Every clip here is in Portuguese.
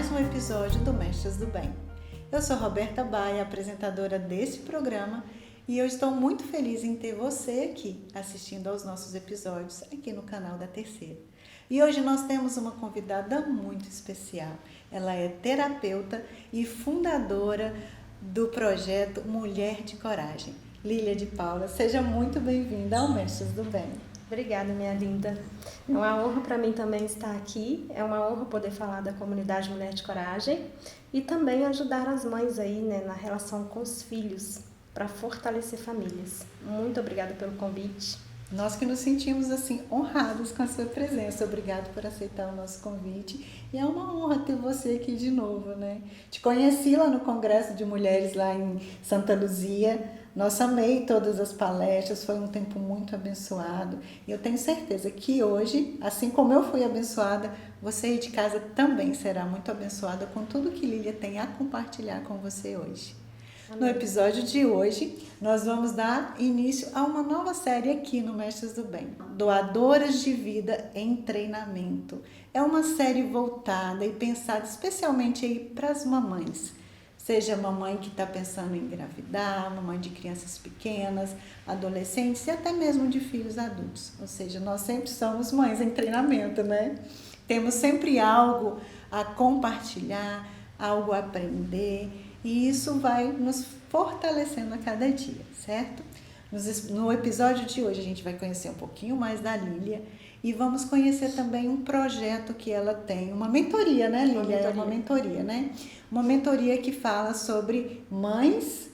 mais um episódio do Mestres do Bem. Eu sou Roberta Baia, apresentadora desse programa, e eu estou muito feliz em ter você aqui assistindo aos nossos episódios aqui no canal da Terceira. E hoje nós temos uma convidada muito especial. Ela é terapeuta e fundadora do projeto Mulher de Coragem. Lília de Paula, seja muito bem-vinda ao Mestres do Bem. Obrigada, minha linda. É uma honra para mim também estar aqui. É uma honra poder falar da comunidade Mulher de Coragem e também ajudar as mães aí, né, na relação com os filhos para fortalecer famílias. Muito obrigada pelo convite. Nós que nos sentimos assim honrados com a sua presença. Obrigado por aceitar o nosso convite. E é uma honra ter você aqui de novo, né? Te conheci lá no Congresso de Mulheres lá em Santa Luzia. Nossa, amei todas as palestras, foi um tempo muito abençoado. E eu tenho certeza que hoje, assim como eu fui abençoada, você aí de casa também será muito abençoada com tudo que Lília tem a compartilhar com você hoje. No episódio de hoje, nós vamos dar início a uma nova série aqui no Mestres do Bem, Doadoras de Vida em Treinamento. É uma série voltada e pensada especialmente aí para as mamães. Seja mamãe que está pensando em engravidar, mamãe de crianças pequenas, adolescentes e até mesmo de filhos adultos. Ou seja, nós sempre somos mães em treinamento, né? Temos sempre algo a compartilhar, algo a aprender. E isso vai nos fortalecendo a cada dia, certo? No episódio de hoje a gente vai conhecer um pouquinho mais da Lília e vamos conhecer também um projeto que ela tem, uma mentoria, né, Lília? É uma mentoria, né? Uma mentoria que fala sobre mães...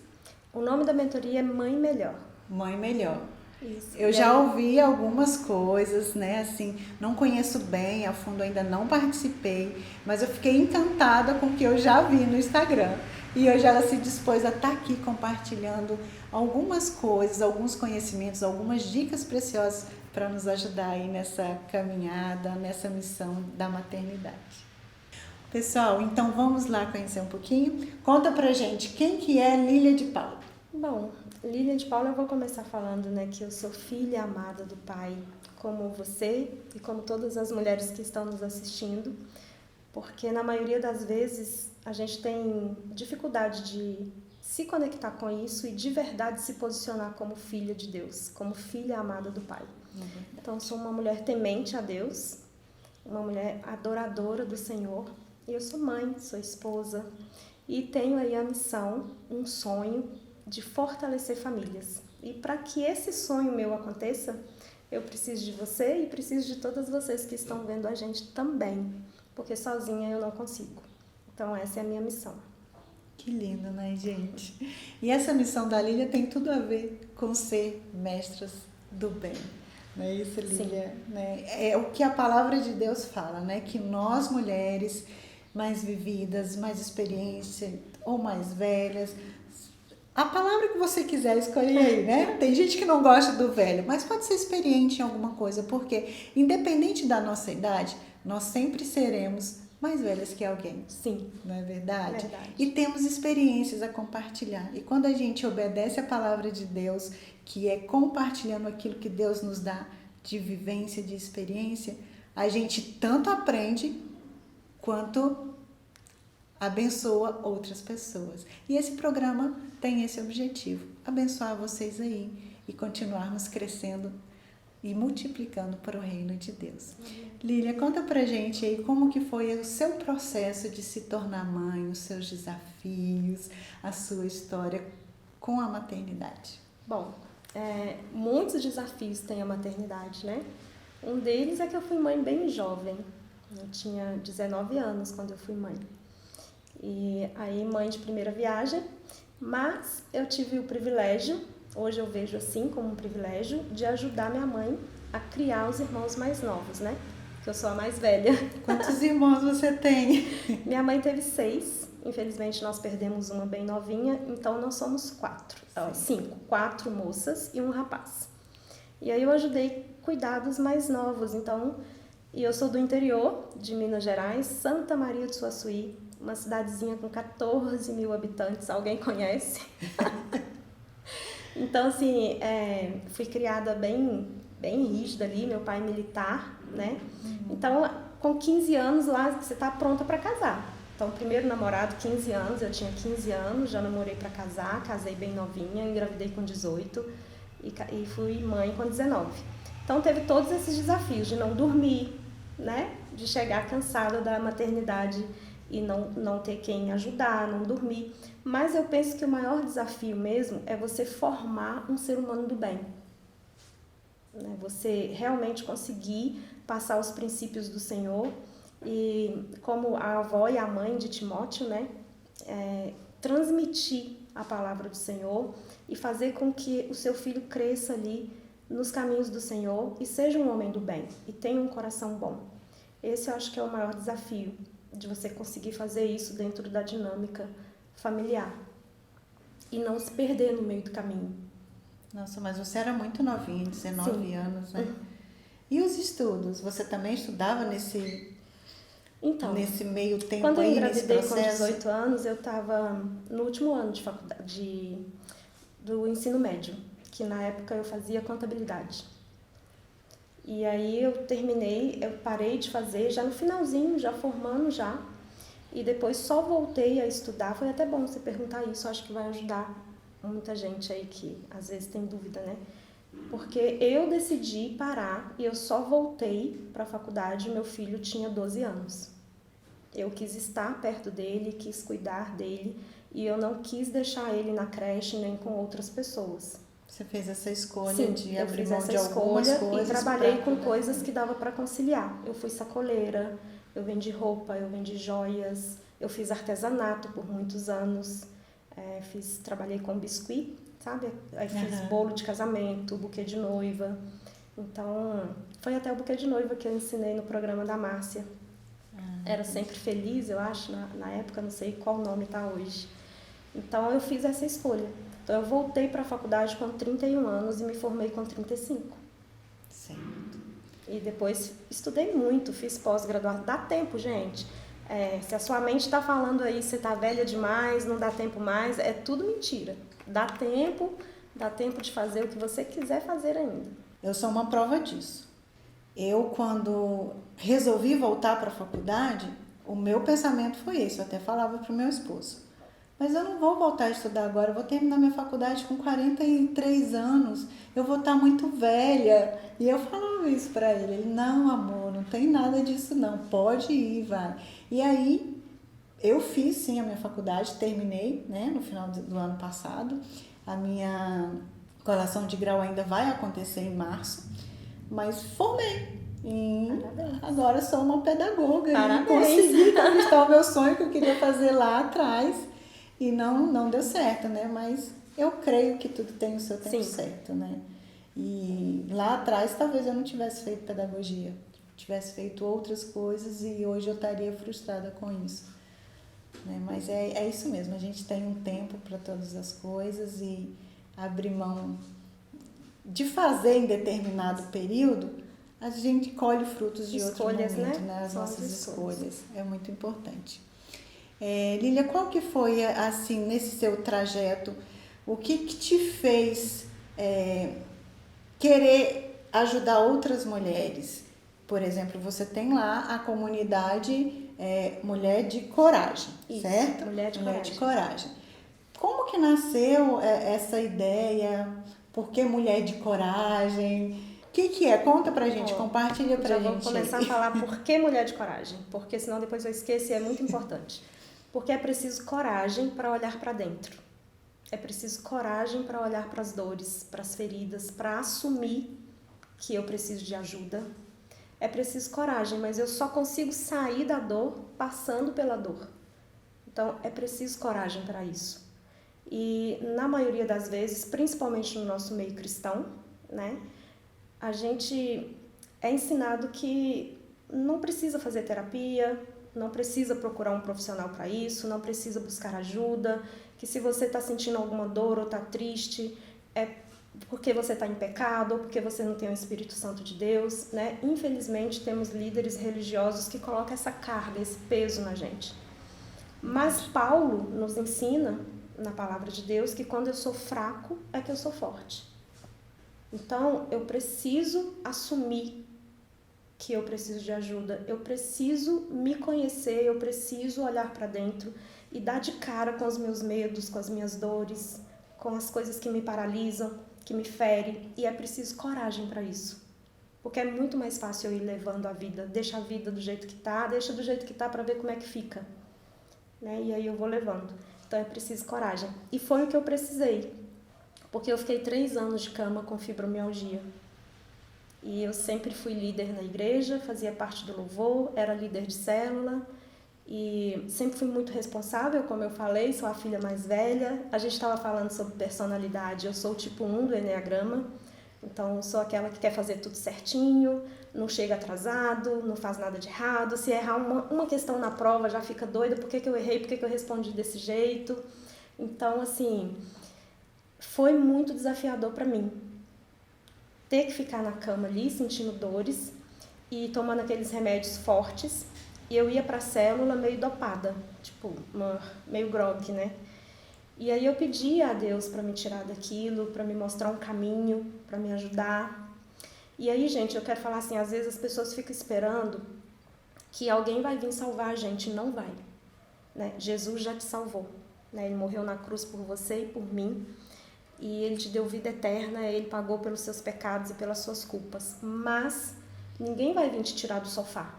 O nome da mentoria é Mãe Melhor. Mãe Melhor. Isso. Eu já ouvi algumas coisas, né, assim, não conheço bem, a fundo ainda não participei, mas eu fiquei encantada com o que eu já vi no Instagram. E hoje ela se dispôs a estar aqui compartilhando algumas coisas, alguns conhecimentos, algumas dicas preciosas para nos ajudar aí nessa caminhada, nessa missão da maternidade. Pessoal, então vamos lá conhecer um pouquinho. Conta pra gente, quem que é Lília de Paula? Bom, Lília de Paula, eu vou começar falando, né, que eu sou filha amada do Pai, como você e como todas as mulheres que estão nos assistindo, porque na maioria das vezes a gente tem dificuldade de se conectar com isso e de verdade se posicionar como filha de Deus, como filha amada do Pai. Então, sou uma mulher temente a Deus, uma mulher adoradora do Senhor, e eu sou mãe, sou esposa, e tenho aí a missão, um sonho de fortalecer famílias. E para que esse sonho meu aconteça, eu preciso de você e preciso de todas vocês que estão vendo a gente também, porque sozinha eu não consigo. Então, essa é a minha missão. Que lindo, né, gente? E essa missão da Lília tem tudo a ver com ser mestras do bem. Não é isso, Lília? Né? É o que a palavra de Deus fala, né? Que nós, mulheres mais vividas, mais experiência ou mais velhas, a palavra que você quiser escolher aí, né? Tem gente que não gosta do velho, mas pode ser experiente em alguma coisa, porque independente da nossa idade, nós sempre seremos mais velhas que alguém. Sim. Não é verdade? Verdade. E temos experiências a compartilhar. E quando a gente obedece a palavra de Deus, que é compartilhando aquilo que Deus nos dá de vivência, de experiência, a gente tanto aprende quanto abençoa outras pessoas. E esse programa tem esse objetivo, abençoar vocês aí e continuarmos crescendo e multiplicando para o reino de Deus. Lília, conta pra gente aí como que foi o seu processo de se tornar mãe, os seus desafios, a sua história com a maternidade. Bom, muitos desafios tem a maternidade, né? Um deles é que eu fui mãe bem jovem. Eu tinha 19 anos quando eu fui mãe. E aí, mãe de primeira viagem, mas eu tive o privilégio, hoje eu vejo assim como um privilégio, de ajudar minha mãe a criar os irmãos mais novos, né? Porque eu sou a mais velha. Quantos irmãos você tem? Minha mãe teve 6, infelizmente nós perdemos uma bem novinha, então nós somos 4, 5, 4 moças e um rapaz. E aí eu ajudei a cuidar dos mais novos, então, e eu sou do interior de Minas Gerais, Santa Maria do Suaçuí, uma cidadezinha com 14 mil habitantes, alguém conhece? Então, assim, fui criada bem rígida ali, meu pai é militar, né? Então, com 15 anos lá, você tá pronta para casar. Então, primeiro namorado, 15 anos, eu tinha 15 anos, já namorei para casar, casei bem novinha, engravidei com 18 e fui mãe com 19. Então, teve todos esses desafios de não dormir, né? De chegar cansada da maternidade e não ter quem ajudar, não dormir. Mas eu penso que o maior desafio mesmo é você formar um ser humano do bem. Né? Você realmente conseguir passar os princípios do Senhor e, como a avó e a mãe de Timóteo, né? Transmitir a palavra do Senhor e fazer com que o seu filho cresça ali nos caminhos do Senhor e seja um homem do bem e tenha um coração bom. Esse eu acho que é o maior desafio, de você conseguir fazer isso dentro da dinâmica familiar e não se perder no meio do caminho. Nossa, mas você era muito novinha, 19 Sim. anos, né? E os estudos? Você também estudava nesse meio tempo quando eu aí, nesse engravidei processo? com 18 anos, eu estava no último ano de faculdade, do ensino médio, que na época eu fazia contabilidade. E aí eu parei de fazer já no finalzinho, já formando já. E depois só voltei a estudar. Foi até bom você perguntar isso, acho que vai ajudar muita gente aí que às vezes tem dúvida, né? Porque eu decidi parar e eu só voltei para a faculdade, meu filho tinha 12 anos. Eu quis estar perto dele, quis cuidar dele e eu não quis deixar ele na creche nem com outras pessoas. Você fez essa escolha Sim, de eu abrir fiz mão essa de algumas escolha coisas e trabalhei pra com cuidar coisas dele. que dava para conciliar. Eu fui sacoleira, eu vendi roupa, eu vendi joias, eu fiz artesanato por muitos anos, trabalhei com biscuit, sabe? Aí fiz bolo de casamento, buquê de noiva. Então, foi até o buquê de noiva que eu ensinei no programa da Márcia. Era Sempre Feliz, eu acho, na época, não sei qual nome está hoje. Então, eu fiz essa escolha. Então, eu voltei para a faculdade com 31 anos e me formei com 35. Certo. E depois estudei muito, fiz pós-graduação. Dá tempo, gente. Se a sua mente está falando aí, você está velha demais, não dá tempo mais, é tudo mentira. Dá tempo de fazer o que você quiser fazer ainda. Eu sou uma prova disso. Eu, quando resolvi voltar para a faculdade, o meu pensamento foi esse. Eu até falava para o meu esposo. Mas eu não vou voltar a estudar agora, eu vou terminar minha faculdade com 43 anos, eu vou estar muito velha. E eu falava isso para ele. Ele, não, amor, não tem nada disso não, pode ir, vai. E aí, eu fiz sim a minha faculdade, terminei, né, no final do ano passado. A minha colação de grau ainda vai acontecer em março, mas formei. E agora sou uma pedagoga. Parabéns. E consegui conquistar o meu sonho que eu queria fazer lá atrás. E não deu certo, né? Mas eu creio que tudo tem o seu tempo certo, né? E lá atrás talvez eu não tivesse feito pedagogia, tivesse feito outras coisas e hoje eu estaria frustrada com isso. Né? Mas é isso mesmo, a gente tem um tempo para todas as coisas e abrir mão de fazer em determinado período, a gente colhe frutos de outro momento, né? As nossas escolhas. É muito importante. Lília, qual que foi, assim, nesse seu trajeto, o que te fez querer ajudar outras mulheres? Por exemplo, você tem lá a comunidade Mulher de Coragem, isso, certo? Mulher de Coragem. Como que nasceu essa ideia? Por que Mulher de Coragem? O que é? Conta pra gente, compartilha pra gente. Já vou começar a falar por que Mulher de Coragem, porque senão depois eu esqueço e é muito importante. Porque é preciso coragem para olhar para dentro. É preciso coragem para olhar para as dores, para as feridas, para assumir que eu preciso de ajuda. É preciso coragem, mas eu só consigo sair da dor passando pela dor. Então, é preciso coragem para isso. E, na maioria das vezes, principalmente no nosso meio cristão, né, a gente é ensinado que não precisa fazer terapia, não precisa procurar um profissional para isso, não precisa buscar ajuda, que se você está sentindo alguma dor ou está triste, é porque você está em pecado ou porque você não tem o Espírito Santo de Deus, né? Infelizmente, temos líderes religiosos que colocam essa carga, esse peso na gente. Mas Paulo nos ensina, na palavra de Deus, que quando eu sou fraco, é que eu sou forte. Então, eu preciso assumir que eu preciso de ajuda. Eu preciso me conhecer, eu preciso olhar para dentro e dar de cara com os meus medos, com as minhas dores, com as coisas que me paralisam, que me ferem. E é preciso coragem para isso. Porque é muito mais fácil eu ir levando a vida. Deixa a vida do jeito que tá, deixa do jeito que tá para ver como é que fica. Né? E aí eu vou levando. Então é preciso coragem. E foi o que eu precisei. Porque eu fiquei 3 anos de cama com fibromialgia. E eu sempre fui líder na igreja, fazia parte do louvor, era líder de célula. E sempre fui muito responsável, como eu falei, sou a filha mais velha. A gente estava falando sobre personalidade, eu sou o tipo 1 do Eneagrama. Então, sou aquela que quer fazer tudo certinho, não chega atrasado, não faz nada de errado. Se errar uma questão na prova, já fica doida, por que eu errei, por que eu respondi desse jeito. Então, assim, foi muito desafiador para mim. Ter que ficar na cama ali, sentindo dores e tomando aqueles remédios fortes. E eu ia para a célula meio dopada, tipo, meio grog, né? E aí eu pedia a Deus para me tirar daquilo, para me mostrar um caminho, para me ajudar. E aí, gente, eu quero falar assim, às vezes as pessoas ficam esperando que alguém vai vir salvar a gente, não vai. Né? Jesus já te salvou, né? Ele morreu na cruz por você e por mim. E Ele te deu vida eterna, Ele pagou pelos seus pecados e pelas suas culpas. Mas ninguém vai vir te tirar do sofá.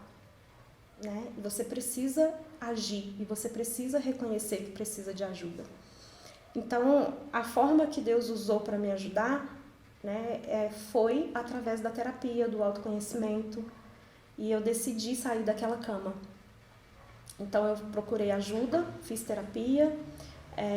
Né? Você precisa agir e você precisa reconhecer que precisa de ajuda. Então, a forma que Deus usou para me ajudar, né, foi através da terapia, do autoconhecimento. E eu decidi sair daquela cama. Então, eu procurei ajuda, fiz terapia,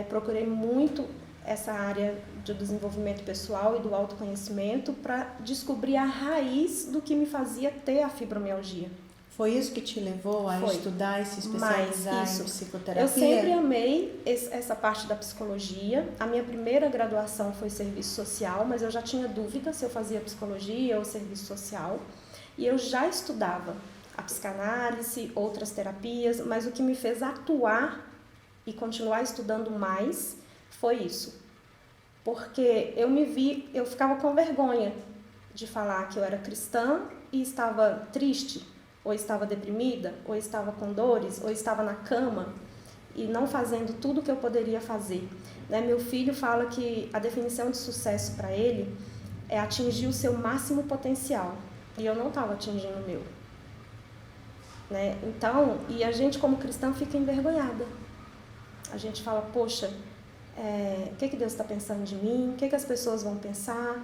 procurei muito essa área de desenvolvimento pessoal e do autoconhecimento para descobrir a raiz do que me fazia ter a fibromialgia. Foi isso que te levou a estudar e se especializar em psicoterapia? Eu sempre amei essa parte da psicologia. A minha primeira graduação foi serviço social, mas eu já tinha dúvida se eu fazia psicologia ou serviço social. E eu já estudava a psicanálise, outras terapias, mas o que me fez atuar e continuar estudando mais foi isso. Porque eu ficava com vergonha de falar que eu era cristã e estava triste, ou estava deprimida, ou estava com dores, ou estava na cama e não fazendo tudo o que eu poderia fazer. Né? Meu filho fala que a definição de sucesso para ele é atingir o seu máximo potencial. E eu não estava atingindo o meu. Né? Então, e a gente como cristã fica envergonhada. A gente fala, poxa, o que Deus está pensando de mim? O que as pessoas vão pensar?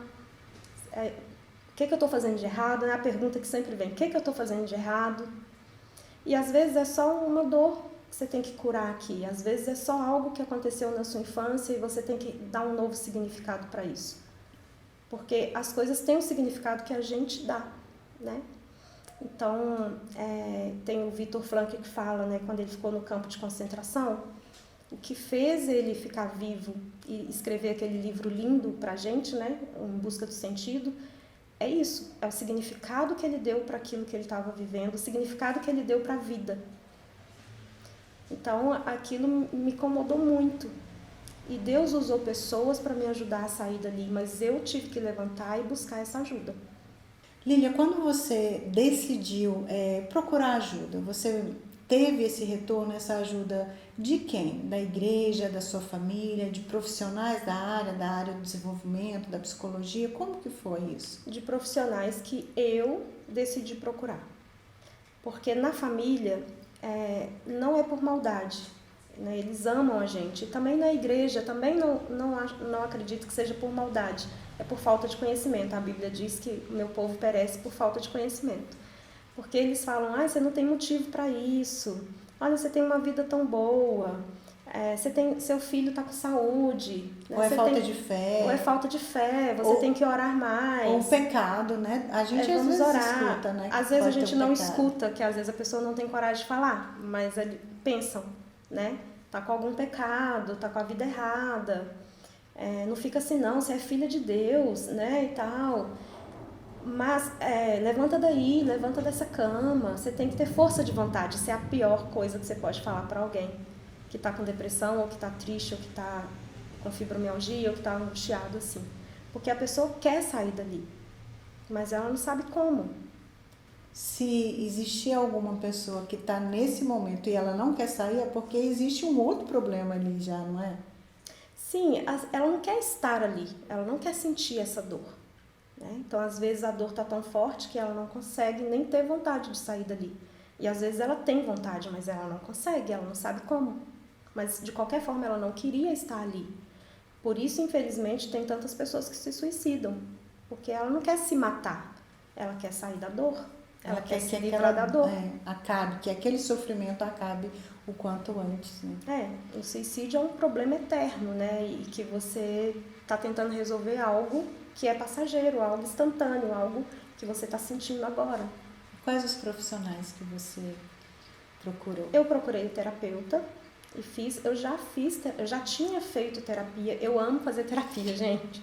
O que eu estou fazendo de errado? É a pergunta que sempre vem. O que eu estou fazendo de errado? E às vezes é só uma dor que você tem que curar aqui. Às vezes é só algo que aconteceu na sua infância e você tem que dar um novo significado para isso. Porque as coisas têm um significado que a gente dá, né? Então, tem o Viktor Frankl que fala, né, quando ele ficou no campo de concentração, o que fez ele ficar vivo e escrever aquele livro lindo para a gente, né, Em Busca do Sentido, é isso, é o significado que ele deu para aquilo que ele estava vivendo, o significado que ele deu para a vida. Então, aquilo me incomodou muito. E Deus usou pessoas para me ajudar a sair dali, mas eu tive que levantar e buscar essa ajuda. Lília, quando você decidiu procurar ajuda, você teve esse retorno, essa ajuda de quem? Da igreja, da sua família, de profissionais da área do desenvolvimento, da psicologia? Como que foi isso? De profissionais que eu decidi procurar. Porque na família não é por maldade, né? Eles amam a gente. E também na igreja, também não acredito que seja por maldade. É por falta de conhecimento. A Bíblia diz que o meu povo perece por falta de conhecimento. Porque eles falam, você não tem motivo para isso. Olha, você tem uma vida tão boa. Seu filho está com saúde. Né? Ou falta de fé. Ou é falta de fé. Você tem que orar mais. Ou um pecado, né? A gente às vezes orar. escuta, né? Às vezes a gente não escuta, que às vezes a pessoa não tem coragem de falar. Mas eles pensam, né? Tá com algum pecado, tá com a vida errada. Não fica assim não, você é filha de Deus, né, e tal. Mas levanta daí, levanta dessa cama. Você tem que ter força de vontade. Isso é a pior coisa que você pode falar para alguém que está com depressão, ou que está triste, ou que está com fibromialgia, ou que está angustiado assim. Porque a pessoa quer sair dali, mas ela não sabe como. se existir alguma pessoa que está nesse momento e ela não quer sair, é porque existe um outro problema ali já, não é? Sim, ela não quer estar ali, ela não quer sentir essa dor. Né? Então, às vezes, a dor está tão forte que ela não consegue nem ter vontade de sair dali. E às vezes ela tem vontade, mas ela não consegue, ela não sabe como. Mas, de qualquer forma, ela não queria estar ali. Por isso, infelizmente, tem tantas pessoas que se suicidam. Porque ela não quer se matar, ela quer sair da dor. Ela quer se livrar da dor. Acabe, que aquele sofrimento acabe o quanto antes. Né? O suicídio é um problema eterno, né? E que você está tentando resolver algo que é passageiro, algo instantâneo, algo que você está sentindo agora. Quais os profissionais que você procurou? Eu procurei o terapeuta e eu já tinha feito terapia. Eu amo fazer terapia, gente.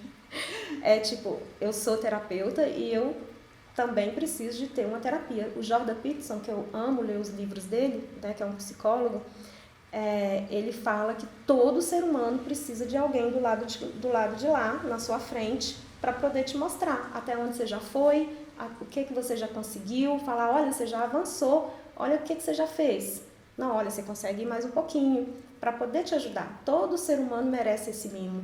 Eu sou terapeuta e eu também preciso de ter uma terapia. O Jordan Peterson, que eu amo ler os livros dele, né, que é um psicólogo, ele fala que todo ser humano precisa de alguém do lado de lá, na sua frente, para poder te mostrar até onde você já foi, o que você já conseguiu, falar, olha, você já avançou, olha o que você já fez. Não, olha, você consegue ir mais um pouquinho, para poder te ajudar. Todo ser humano merece esse mimo,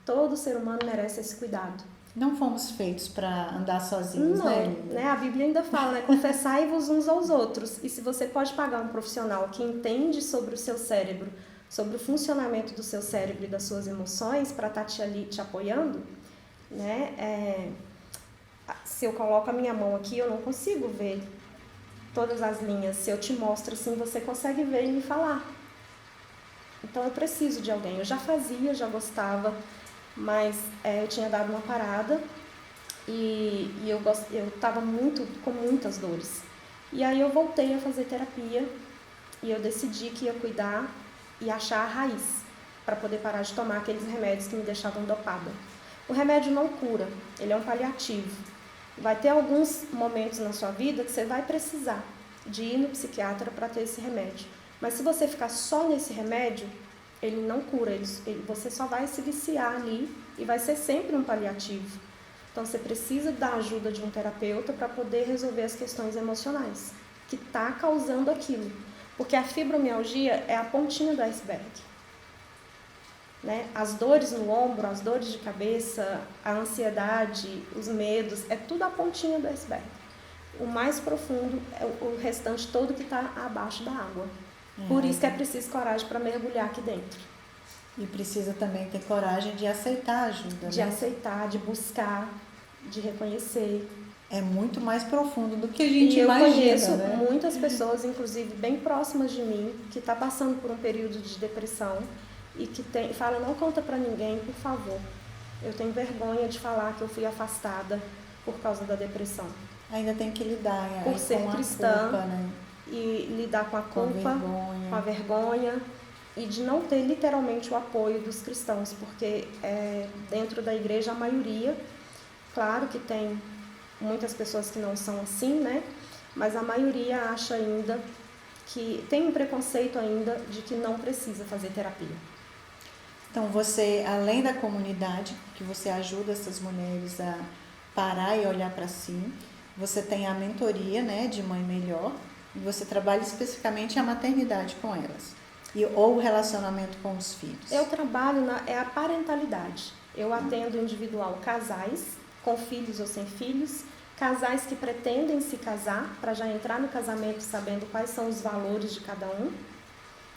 todo ser humano merece esse cuidado. Não fomos feitos para andar sozinhos, né? A Bíblia ainda fala, né? Confessai-vos uns aos outros. E se você pode pagar um profissional que entende sobre o seu cérebro, sobre o funcionamento do seu cérebro e das suas emoções, para estar te apoiando, né? Se eu coloco a minha mão aqui, eu não consigo ver todas as linhas. Se eu te mostro assim, você consegue ver e me falar. Então eu preciso de alguém. Eu já fazia, já gostava, mas eu tinha dado uma parada e eu estava com muitas dores. E aí eu voltei a fazer terapia e eu decidi que ia cuidar e achar a raiz para poder parar de tomar aqueles remédios que me deixavam dopada. O remédio não cura, ele é um paliativo. Vai ter alguns momentos na sua vida que você vai precisar de ir no psiquiatra para ter esse remédio. Mas se você ficar só nesse remédio, ele não cura, você só vai se viciar ali e vai ser sempre um paliativo. Então você precisa da ajuda de um terapeuta para poder resolver as questões emocionais que está causando aquilo. Porque a fibromialgia é a pontinha do iceberg. Né? As dores no ombro, as dores de cabeça, a ansiedade, os medos, é tudo a pontinha do iceberg. O mais profundo é o restante todo que está abaixo da água. Por isso que é preciso coragem para mergulhar aqui dentro. E precisa também ter coragem de aceitar a ajuda. De aceitar, de buscar, de reconhecer. É muito mais profundo do que a gente imagina. E eu conheço né? muitas pessoas, inclusive bem próximas de mim, que estão passando por um período de depressão e que fala, não conta para ninguém, por favor. Eu tenho vergonha de falar que eu fui afastada por causa da depressão. Ainda tem que lidar por ser com cristã, a culpa, né? E lidar com a culpa, com a vergonha e de não ter literalmente o apoio dos cristãos, porque dentro da igreja a maioria, claro que tem muitas pessoas que não são assim, né? Mas a maioria acha ainda que tem um preconceito ainda de que não precisa fazer terapia. Então você, além da comunidade, que você ajuda essas mulheres a parar e olhar para si, você tem a mentoria, né, de Mãe Melhor, e você trabalha especificamente a maternidade com elas, ou o relacionamento com os filhos. Eu trabalho a parentalidade. Eu atendo individual casais, com filhos ou sem filhos, casais que pretendem se casar, para já entrar no casamento sabendo quais são os valores de cada um,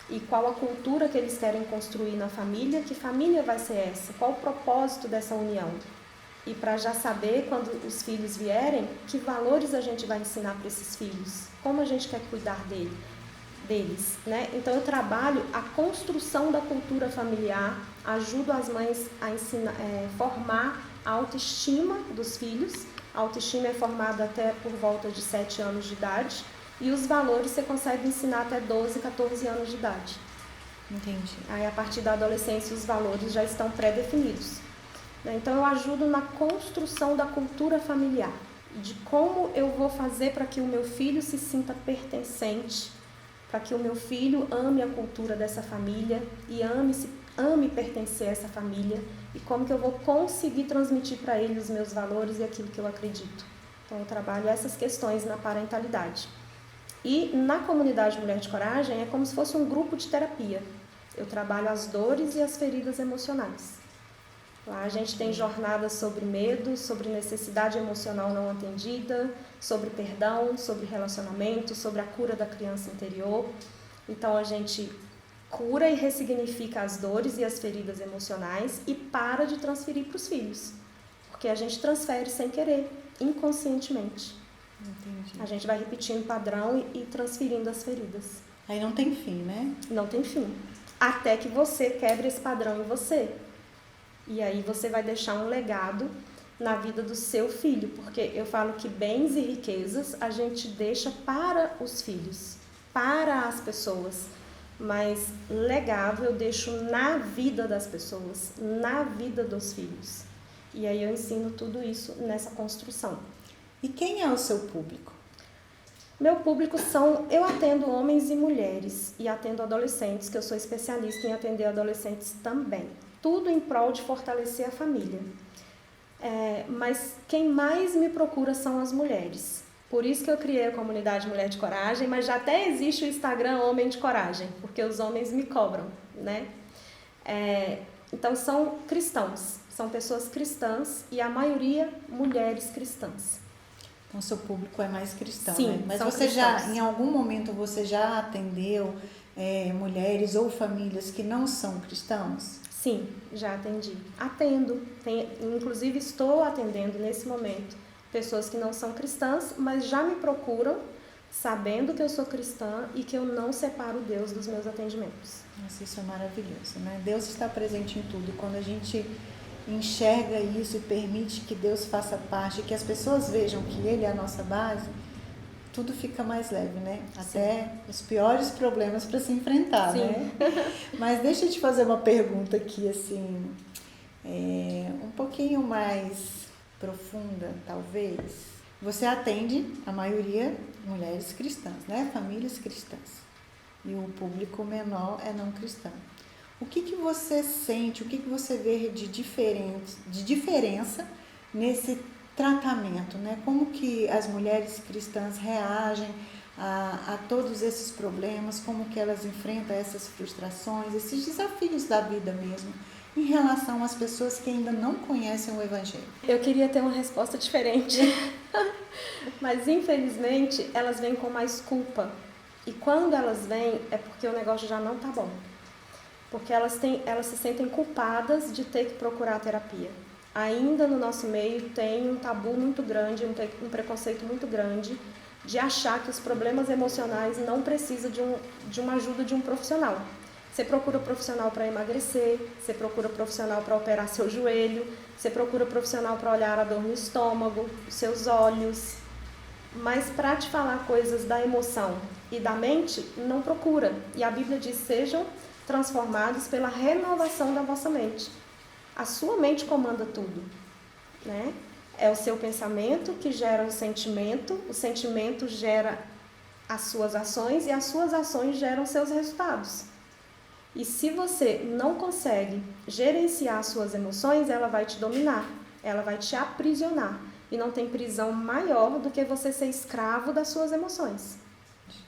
e qual a cultura que eles querem construir na família, que família vai ser essa, qual o propósito dessa união. E para já saber, quando os filhos vierem, que valores a gente vai ensinar para esses filhos, como a gente quer cuidar deles. Né? Então eu trabalho a construção da cultura familiar, ajudo as mães a formar a autoestima dos filhos. A autoestima é formada até por volta de 7 anos de idade, e os valores você consegue ensinar até 12, 14 anos de idade. Entendi. Aí a partir da adolescência os valores já estão pré-definidos. Então eu ajudo na construção da cultura familiar, de como eu vou fazer para que o meu filho se sinta pertencente, para que o meu filho ame a cultura dessa família e ame pertencer a essa família, e como que eu vou conseguir transmitir para ele os meus valores e aquilo que eu acredito. Então eu trabalho essas questões na parentalidade. E na comunidade Mulher de Coragem é como se fosse um grupo de terapia. Eu trabalho as dores e as feridas emocionais. Lá a gente tem jornadas sobre medo, sobre necessidade emocional não atendida, sobre perdão, sobre relacionamento, sobre a cura da criança interior. Então a gente cura e ressignifica as dores e as feridas emocionais e para de transferir para os filhos. Porque a gente transfere sem querer, inconscientemente. Entendi. A gente vai repetindo o padrão e transferindo as feridas. Aí não tem fim, né? Não tem fim. Até que você quebre esse padrão em você. E aí você vai deixar um legado na vida do seu filho. Porque eu falo que bens e riquezas a gente deixa para os filhos, para as pessoas. Mas legado eu deixo na vida das pessoas, na vida dos filhos. E aí eu ensino tudo isso nessa construção. E quem é o seu público? Meu público eu atendo homens e mulheres e atendo adolescentes, que eu sou especialista em atender adolescentes também. Tudo em prol de fortalecer a família. Mas quem mais me procura são as mulheres. Por isso que eu criei a comunidade Mulher de Coragem, mas já até existe o Instagram Homem de Coragem, porque os homens me cobram, né? Então são cristãos, são pessoas cristãs e a maioria mulheres cristãs. Então, seu público é mais cristão, Sim, né? Mas são você cristãos. em algum momento, você já atendeu mulheres ou famílias que não são cristãos? Sim, já atendi. Atendo. Inclusive, estou atendendo nesse momento pessoas que não são cristãs, mas já me procuram sabendo que eu sou cristã e que eu não separo Deus dos meus atendimentos. Nossa, isso é maravilhoso, né? Deus está presente em tudo. E quando a gente enxerga isso e permite que Deus faça parte, que as pessoas vejam que Ele é a nossa base, tudo fica mais leve, né? Até Sim. Os piores problemas para se enfrentar, Sim. Né? Mas deixa eu te fazer uma pergunta aqui, assim, um pouquinho mais profunda, talvez. Você atende a maioria mulheres cristãs, né? Famílias cristãs. E o público menor é não cristão. O que você sente, o que você vê de diferença nesse tratamento, né? Como que as mulheres cristãs reagem a todos esses problemas, como que elas enfrentam essas frustrações, esses desafios da vida mesmo, em relação às pessoas que ainda não conhecem o Evangelho? Eu queria ter uma resposta diferente, mas infelizmente elas vêm com mais culpa. E quando elas vêm é porque o negócio já não tá bom. Porque elas se sentem culpadas de ter que procurar terapia. Ainda no nosso meio tem um tabu muito grande, um preconceito muito grande de achar que os problemas emocionais não precisam de uma ajuda de um profissional. Você procura profissional para emagrecer, você procura profissional para operar seu joelho, você procura profissional para olhar a dor no estômago, os seus olhos. Mas para te falar coisas da emoção e da mente, não procura. E a Bíblia diz, sejam transformados pela renovação da vossa mente. A sua mente comanda tudo, né? É o seu pensamento que gera o sentimento gera as suas ações e as suas ações geram seus resultados. E se você não consegue gerenciar as suas emoções, ela vai te dominar, ela vai te aprisionar. E não tem prisão maior do que você ser escravo das suas emoções.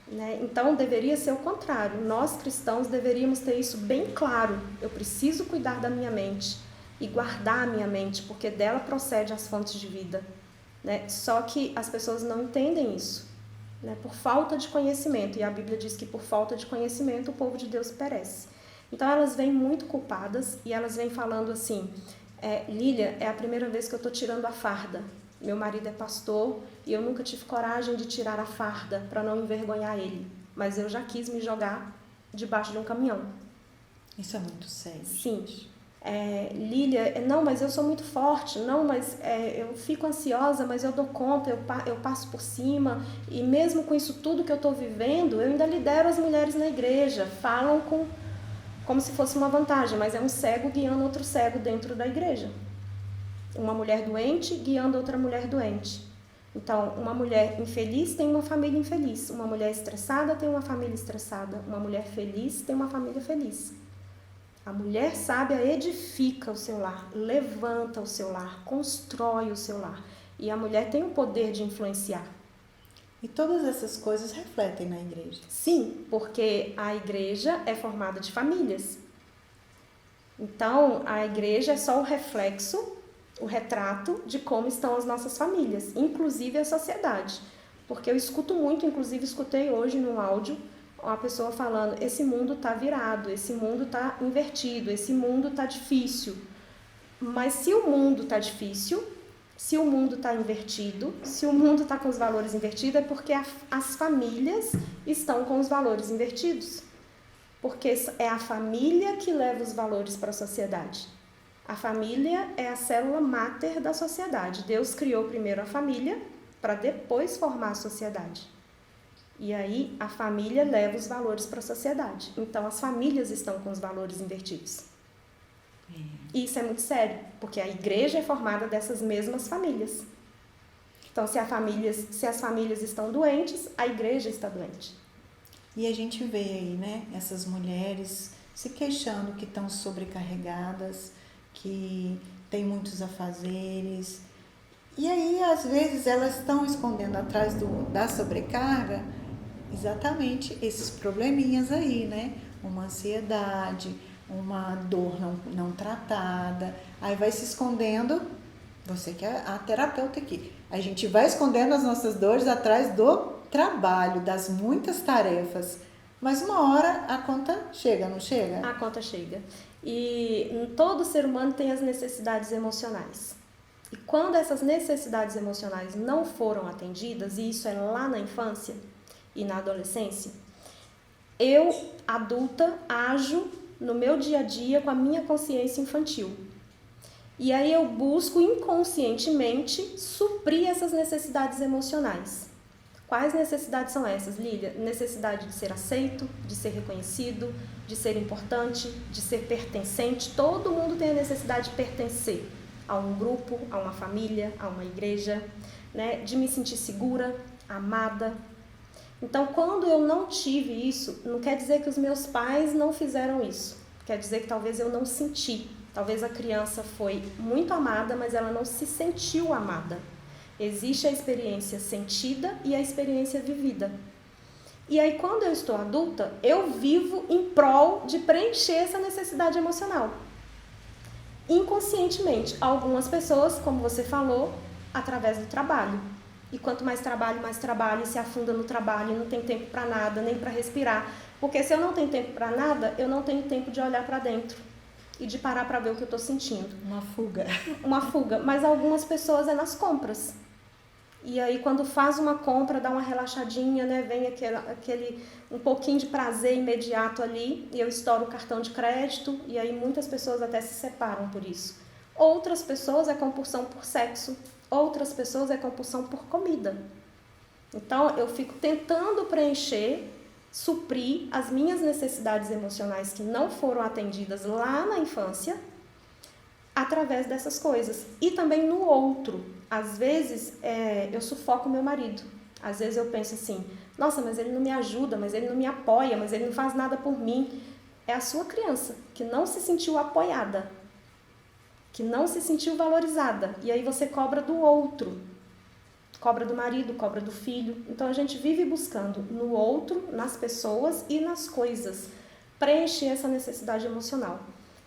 Né? Então, deveria ser o contrário. Nós, cristãos, deveríamos ter isso bem claro. Eu preciso cuidar da minha mente e guardar a minha mente, porque dela procede as fontes de vida. Né? Só que as pessoas não entendem isso, né? Por falta de conhecimento. E a Bíblia diz que por falta de conhecimento o povo de Deus perece. Então, elas vêm muito culpadas e elas vêm falando assim, Lília, é a primeira vez que eu estou tirando a farda. Meu marido é pastor e eu nunca tive coragem de tirar a farda para não envergonhar ele. Mas eu já quis me jogar debaixo de um caminhão. Isso é muito sério. Sim. Lília, não, mas eu sou muito forte. Não, mas eu fico ansiosa, mas eu dou conta, eu passo por cima. E mesmo com isso tudo que eu estou vivendo, eu ainda lidero as mulheres na igreja. Falam como se fosse uma vantagem, mas é um cego guiando outro cego dentro da igreja. Uma mulher doente guiando outra mulher doente. Então, uma mulher infeliz tem uma família infeliz. Uma mulher estressada tem uma família estressada. Uma mulher feliz tem uma família feliz. A mulher sábia edifica o seu lar, levanta o seu lar, constrói o seu lar. E a mulher tem o poder de influenciar. E todas essas coisas refletem na igreja. Sim, porque a igreja é formada de famílias. Então, a igreja é só o reflexo, o retrato de como estão as nossas famílias, inclusive a sociedade. Porque eu escuto muito, inclusive escutei hoje num áudio, uma pessoa falando, esse mundo está virado, esse mundo está invertido, esse mundo está difícil. Mas se o mundo está difícil, se o mundo está invertido, se o mundo está com os valores invertidos, é porque as famílias estão com os valores invertidos. Porque é a família que leva os valores para a sociedade. A família é a célula máter da sociedade. Deus criou primeiro a família para depois formar a sociedade. E aí a família leva os valores para a sociedade. Então as famílias estão com os valores invertidos. E isso é muito sério, porque a igreja é formada dessas mesmas famílias. Então se as famílias estão doentes, a igreja está doente. E a gente vê aí, né, essas mulheres se queixando que estão sobrecarregadas, que tem muitos afazeres. E aí, às vezes, elas estão escondendo atrás da sobrecarga exatamente esses probleminhas aí, né? Uma ansiedade, uma dor não tratada. Aí vai se escondendo, você que é a terapeuta aqui, a gente vai escondendo as nossas dores atrás do trabalho, das muitas tarefas. Mas uma hora a conta chega, não chega? A conta chega. E todo ser humano tem as necessidades emocionais. E quando essas necessidades emocionais não foram atendidas, e isso é lá na infância e na adolescência, eu, adulta, ajo no meu dia a dia com a minha consciência infantil. E aí eu busco inconscientemente suprir essas necessidades emocionais. Quais necessidades são essas, Lília? Necessidade de ser aceito, de ser reconhecido, de ser importante, de ser pertencente. Todo mundo tem a necessidade de pertencer a um grupo, a uma família, a uma igreja, né? De me sentir segura, amada. Então, quando eu não tive isso, não quer dizer que os meus pais não fizeram isso. Quer dizer que talvez eu não senti. Talvez a criança foi muito amada, mas ela não se sentiu amada. Existe a experiência sentida e a experiência vivida. E aí, quando eu estou adulta, eu vivo em prol de preencher essa necessidade emocional. Inconscientemente, algumas pessoas, como você falou, através do trabalho. E quanto mais trabalho, se afunda no trabalho, não tem tempo para nada, nem para respirar. Porque se eu não tenho tempo para nada, eu não tenho tempo de olhar para dentro e de parar para ver o que eu estou sentindo. Uma fuga. Uma fuga. Mas algumas pessoas é nas compras. E aí, quando faz uma compra, dá uma relaxadinha, né? Vem aquele um pouquinho de prazer imediato ali, e eu estouro o cartão de crédito, e aí muitas pessoas até se separam por isso. Outras pessoas é compulsão por sexo, outras pessoas é compulsão por comida. Então, eu fico tentando preencher, suprir as minhas necessidades emocionais que não foram atendidas lá na infância, através dessas coisas. E também no outro. Às vezes, eu sufoco meu marido. Às vezes eu penso assim, nossa, mas ele não me ajuda, mas ele não me apoia, mas ele não faz nada por mim. É a sua criança que não se sentiu apoiada, que não se sentiu valorizada. E aí você cobra do outro. Cobra do marido, cobra do filho. Então a gente vive buscando no outro, nas pessoas e nas coisas, preencher essa necessidade emocional.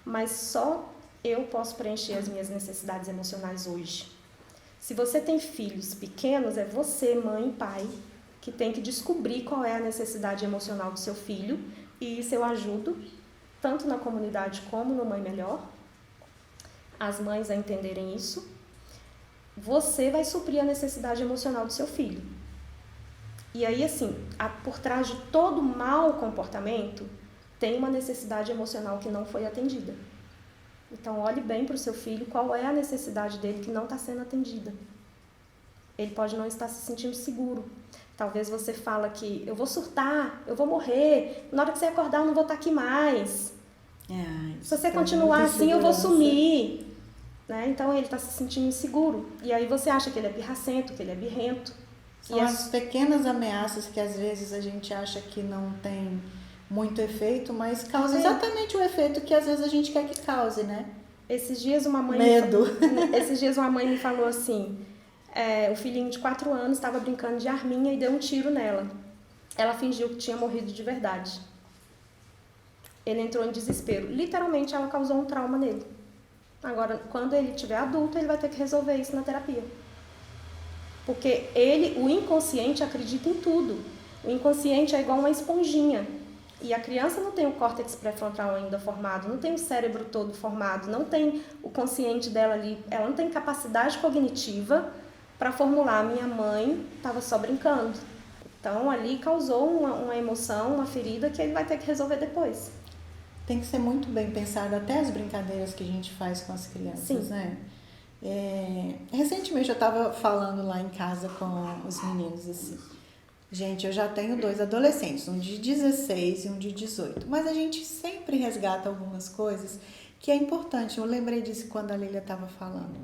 Mas só eu posso preencher as minhas necessidades emocionais hoje. Se você tem filhos pequenos, é você, mãe e pai, que tem que descobrir qual é a necessidade emocional do seu filho, e isso eu ajudo, tanto na comunidade como no Mãe Melhor, as mães a entenderem isso. Você vai suprir a necessidade emocional do seu filho. E aí, assim, por trás de todo mau comportamento, tem uma necessidade emocional que não foi atendida. Então, olhe bem para o seu filho qual é a necessidade dele que não está sendo atendida. Ele pode não estar se sentindo seguro. Talvez você fala que eu vou surtar, eu vou morrer, na hora que você acordar eu não vou estar aqui mais. Se você continuar assim, eu vou sumir. Né? Então, ele está se sentindo inseguro. E aí você acha que ele é pirracento, que ele é birrento. São as pequenas ameaças que às vezes a gente acha que não tem muito efeito, mas causa exatamente o efeito que às vezes a gente quer que cause, né? Esses dias uma mãe Medo. Esses dias uma mãe me falou assim, o filhinho de 4 anos estava brincando de arminha e deu um tiro nela. Ela fingiu que tinha morrido de verdade. Ele entrou em desespero. Literalmente, ela causou um trauma nele. Agora, quando ele tiver adulto, ele vai ter que resolver isso na terapia. Porque o inconsciente acredita em tudo. O inconsciente é igual uma esponjinha. E a criança não tem o córtex pré-frontal ainda formado, não tem o cérebro todo formado, não tem o consciente dela ali, ela não tem capacidade cognitiva para formular: minha mãe estava só brincando. Então, ali causou uma emoção, uma ferida que ele vai ter que resolver depois. Tem que ser muito bem pensado, até as brincadeiras que a gente faz com as crianças, Sim. né? Recentemente eu estava falando lá em casa com os meninos assim: gente, eu já tenho 2 adolescentes, um de 16 e um de 18, mas a gente sempre resgata algumas coisas que é importante. Eu lembrei disso quando a Lília estava falando.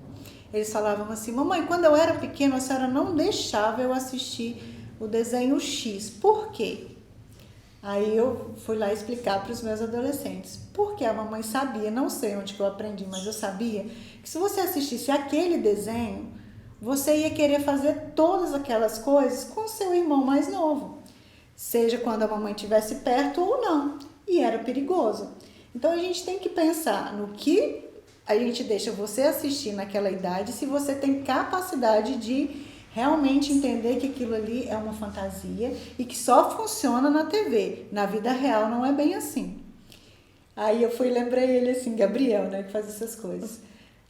Eles falavam assim: mamãe, quando eu era pequena, a senhora não deixava eu assistir o desenho X. Por quê? Aí eu fui lá explicar para os meus adolescentes. Porque a mamãe sabia, não sei onde que eu aprendi, mas eu sabia que se você assistisse aquele desenho, você ia querer fazer todas aquelas coisas com seu irmão mais novo. Seja quando a mamãe estivesse perto ou não. E era perigoso. Então a gente tem que pensar no que a gente deixa você assistir naquela idade, se você tem capacidade de realmente entender que aquilo ali é uma fantasia e que só funciona na TV. Na vida real não é bem assim. Aí eu lembrei ele assim, Gabriel, né, que faz essas coisas.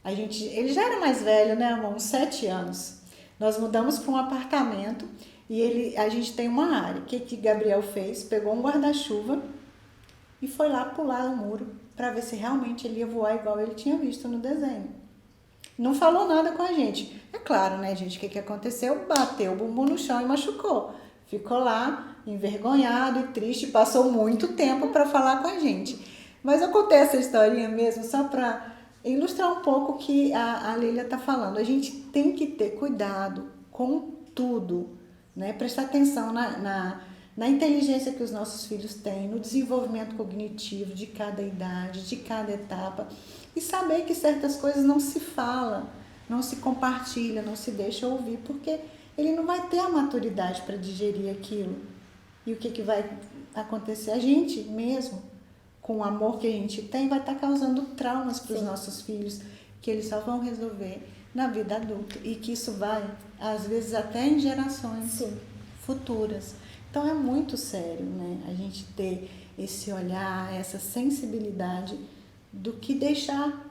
Ele já era mais velho, né, amor? Uns 7 anos. Nós mudamos para um apartamento e a gente tem uma área. O que Gabriel fez? Pegou um guarda-chuva e foi lá pular o muro para ver se realmente ele ia voar igual ele tinha visto no desenho. Não falou nada com a gente. É claro, né, gente, o que aconteceu? Bateu o bumbum no chão e machucou. Ficou lá, envergonhado e triste, passou muito tempo para falar com a gente. Mas eu contei essa historinha mesmo só para ilustrar um pouco o que a Lília está falando. A gente tem que ter cuidado com tudo, né? Prestar atenção na inteligência que os nossos filhos têm, no desenvolvimento cognitivo de cada idade, de cada etapa. E saber que certas coisas não se fala, não se compartilha, não se deixa ouvir, porque ele não vai ter a maturidade para digerir aquilo. E o que vai acontecer? A gente mesmo, com o amor que a gente tem, vai estar causando traumas para os nossos filhos, que eles só vão resolver na vida adulta. E que isso vai, às vezes, até em gerações futuras. Então é muito sério, né? A gente ter esse olhar, essa sensibilidade do que deixar,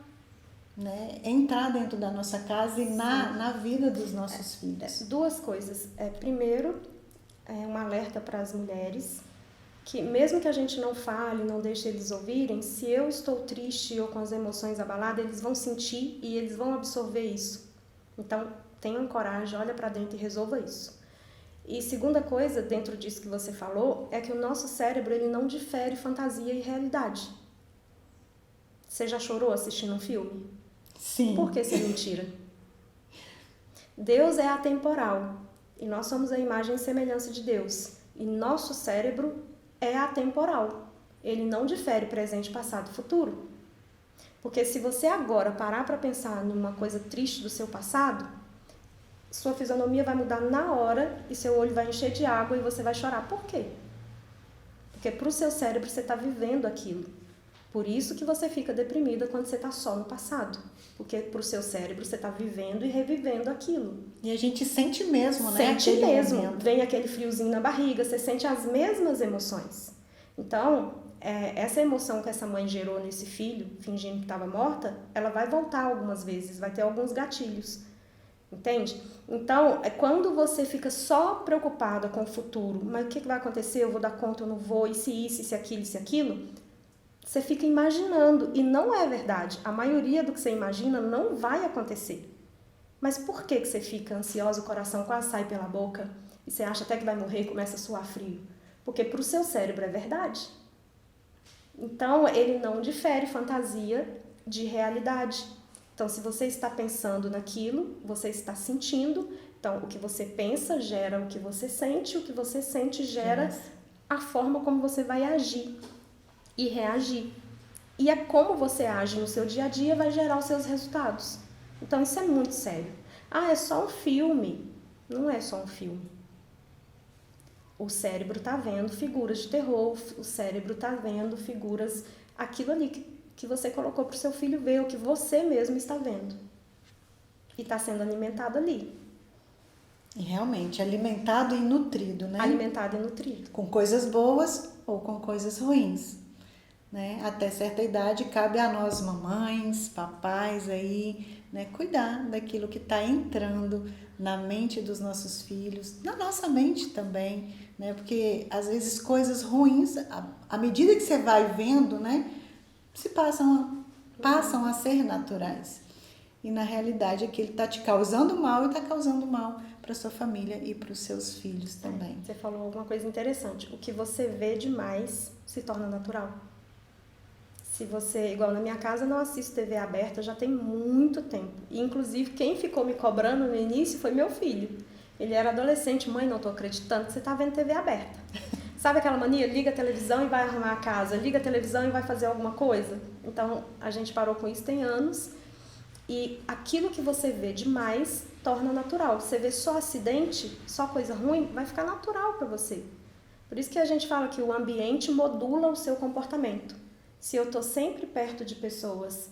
né, entrar dentro da nossa casa e na vida dos nossos filhos. 2 coisas. Primeiro, um alerta para as mulheres, que mesmo que a gente não fale, não deixe eles ouvirem, se eu estou triste ou com as emoções abaladas, eles vão sentir e eles vão absorver isso. Então, tenham coragem, olha para dentro e resolva isso. E segunda coisa, dentro disso que você falou, é que o nosso cérebro ele não difere fantasia e realidade. Você já chorou assistindo um filme? Sim. Por que isso é mentira? Deus é atemporal e nós somos a imagem e semelhança de Deus. E nosso cérebro é atemporal. Ele não difere presente, passado e futuro. Porque se você agora parar para pensar numa coisa triste do seu passado, sua fisionomia vai mudar na hora e seu olho vai encher de água e você vai chorar. Por quê? Porque para o seu cérebro você está vivendo aquilo. Por isso que você fica deprimida quando você está só no passado. Porque para o seu cérebro você está vivendo e revivendo aquilo. E a gente sente mesmo, né? Sente aquele mesmo. momento. Vem aquele friozinho na barriga, você sente as mesmas emoções. Então, essa emoção que essa mãe gerou nesse filho, fingindo que estava morta, ela vai voltar algumas vezes, vai ter alguns gatilhos. Entende? Então, quando você fica só preocupada com o futuro, mas o que vai acontecer? Eu vou dar conta, eu não vou, e se isso, e se aquilo, e se aquilo? Você fica imaginando, e não é verdade. A maioria do que você imagina não vai acontecer. Mas por que você fica ansiosa, o coração quase sai pela boca, e você acha até que vai morrer e começa a suar frio? Porque para o seu cérebro é verdade. Então, ele não difere fantasia de realidade. Então, se você está pensando naquilo, você está sentindo. Então, o que você pensa gera o que você sente, o que você sente gera a forma como você vai agir e reagir. E é como você age no seu dia a dia vai gerar os seus resultados. Então, isso é muito sério. Ah, é só um filme. Não é só um filme. O cérebro está vendo figuras de terror, o cérebro está vendo figuras, aquilo ali que você colocou para o seu filho ver, o que você mesmo está vendo. E está sendo alimentado ali. E realmente, alimentado e nutrido, né? Alimentado e nutrido. Com coisas boas ou com coisas ruins, né? Até certa idade cabe a nós mamães, papais aí, né? Cuidar daquilo que está entrando na mente dos nossos filhos, na nossa mente também, né? Porque às vezes coisas ruins, à medida que você vai vendo, né? Passam a ser naturais. E na realidade aquilo está te causando mal e está causando mal para sua família e para os seus filhos também. Você falou alguma coisa interessante. O que você vê demais se torna natural. Se você, igual na minha casa, não assisto TV aberta já tem muito tempo. E, inclusive, quem ficou me cobrando no início foi meu filho. Ele era adolescente. Mãe, não estou acreditando que você está vendo TV aberta. Sabe aquela mania? Liga a televisão e vai arrumar a casa. Liga a televisão e vai fazer alguma coisa. Então, a gente parou com isso tem anos. E aquilo que você vê demais torna natural. Você vê só acidente, só coisa ruim, vai ficar natural para você. Por isso que a gente fala que o ambiente modula o seu comportamento. Se eu estou sempre perto de pessoas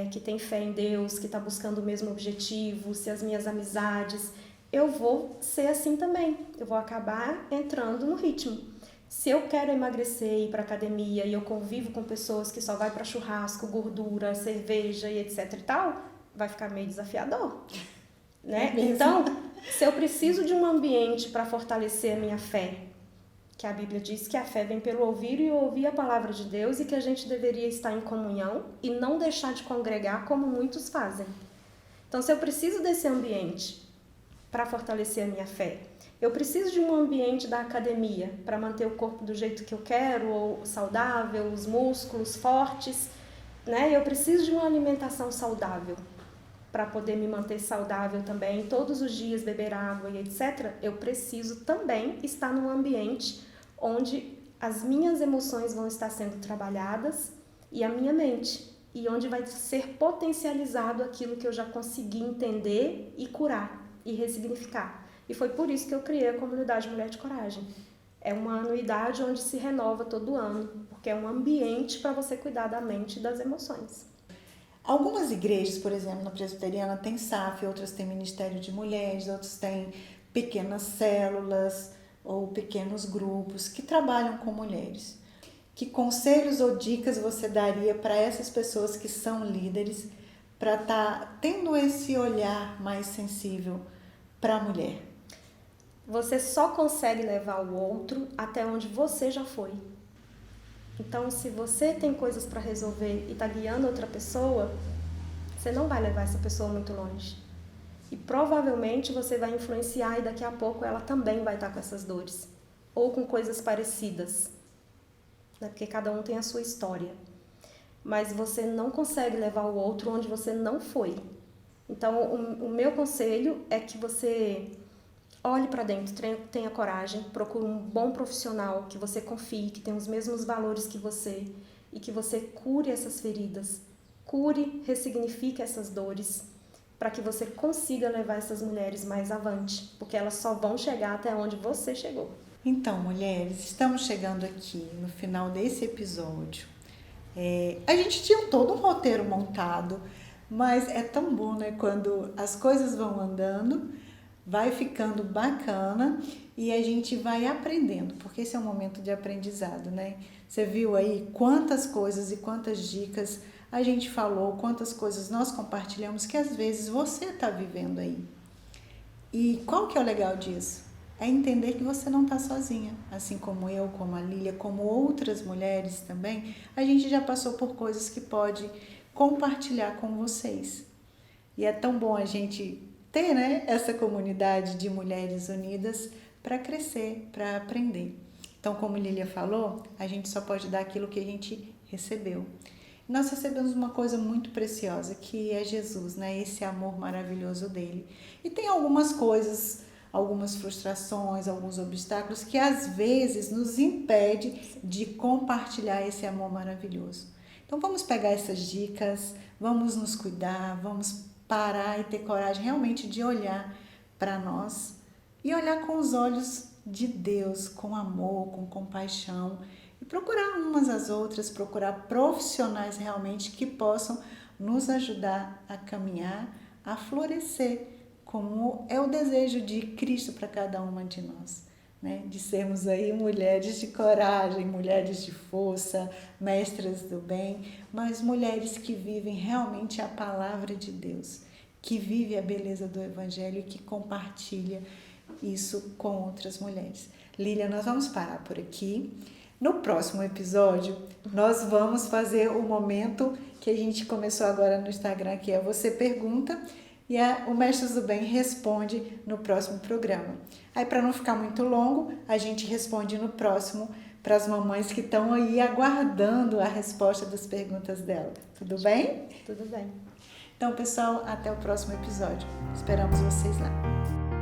que têm fé em Deus, que estão buscando o mesmo objetivo, se as minhas amizades, eu vou ser assim também. Eu vou acabar entrando no ritmo. Se eu quero emagrecer e ir para academia e eu convivo com pessoas que só vai para churrasco, gordura, cerveja e etc e tal, vai ficar meio desafiador, né? Então, se eu preciso de um ambiente para fortalecer a minha fé, que a Bíblia diz que a fé vem pelo ouvir e ouvir a palavra de Deus e que a gente deveria estar em comunhão e não deixar de congregar como muitos fazem. Então, se eu preciso desse ambiente para fortalecer a minha fé, eu preciso de um ambiente da academia para manter o corpo do jeito que eu quero, ou saudável, os músculos fortes, né? Eu preciso de uma alimentação saudável para poder me manter saudável também, todos os dias beber água e etc. Eu preciso também estar num ambiente onde as minhas emoções vão estar sendo trabalhadas e a minha mente, e onde vai ser potencializado aquilo que eu já consegui entender e curar e ressignificar. E foi por isso que eu criei a comunidade Mulher de Coragem. É uma anuidade onde se renova todo ano, porque é um ambiente para você cuidar da mente e das emoções. Algumas igrejas, por exemplo, na presbiteriana tem SAF, outras têm Ministério de Mulheres, outras têm pequenas células ou pequenos grupos que trabalham com mulheres. Que conselhos ou dicas você daria para essas pessoas que são líderes para estar tendo esse olhar mais sensível para a mulher? Você só consegue levar o outro até onde você já foi. Então, se você tem coisas para resolver e está guiando outra pessoa, você não vai levar essa pessoa muito longe. E provavelmente você vai influenciar e daqui a pouco ela também vai estar com essas dores. Ou com coisas parecidas. Né? Porque cada um tem a sua história. Mas você não consegue levar o outro onde você não foi. Então, o meu conselho é que você olhe para dentro, tenha coragem, procure um bom profissional que você confie, que tem os mesmos valores que você e que você cure essas feridas, cure, ressignifique essas dores para que você consiga levar essas mulheres mais avante, porque elas só vão chegar até onde você chegou. Então, mulheres, estamos chegando aqui no final desse episódio. A gente tinha todo um roteiro montado, mas é tão bom, né? Quando as coisas vão andando, vai ficando bacana e a gente vai aprendendo, porque esse é um momento de aprendizado, né? Você viu aí quantas coisas e quantas dicas a gente falou, quantas coisas nós compartilhamos que às vezes você está vivendo aí. E qual que é o legal disso? É entender que você não está sozinha, assim como eu, como a Lília, como outras mulheres também, a gente já passou por coisas que pode compartilhar com vocês. E é tão bom a gente ter, né, essa comunidade de mulheres unidas para crescer, para aprender. Então, como a Lília falou, a gente só pode dar aquilo que a gente recebeu. Nós recebemos uma coisa muito preciosa, que é Jesus, né? Esse amor maravilhoso dele. E tem algumas coisas, algumas frustrações, alguns obstáculos que às vezes nos impede de compartilhar esse amor maravilhoso. Então vamos pegar essas dicas, vamos nos cuidar, vamos parar e ter coragem realmente de olhar para nós e olhar com os olhos de Deus, com amor, com compaixão, e procurar umas às outras, procurar profissionais realmente que possam nos ajudar a caminhar, a florescer, como é o desejo de Cristo para cada uma de nós, né? De sermos aí mulheres de coragem, mulheres de força, mestras do bem, mas mulheres que vivem realmente a palavra de Deus, que vive a beleza do Evangelho e que compartilha isso com outras mulheres. Lília, nós vamos parar por aqui. No próximo episódio, nós vamos fazer o momento que a gente começou agora no Instagram, que é Você Pergunta, e o Mestres do Bem responde no próximo programa. Aí, para não ficar muito longo, a gente responde no próximo para as mamães que estão aí aguardando a resposta das perguntas dela. Tudo bem? Tudo bem. Então, pessoal, até o próximo episódio. Esperamos vocês lá.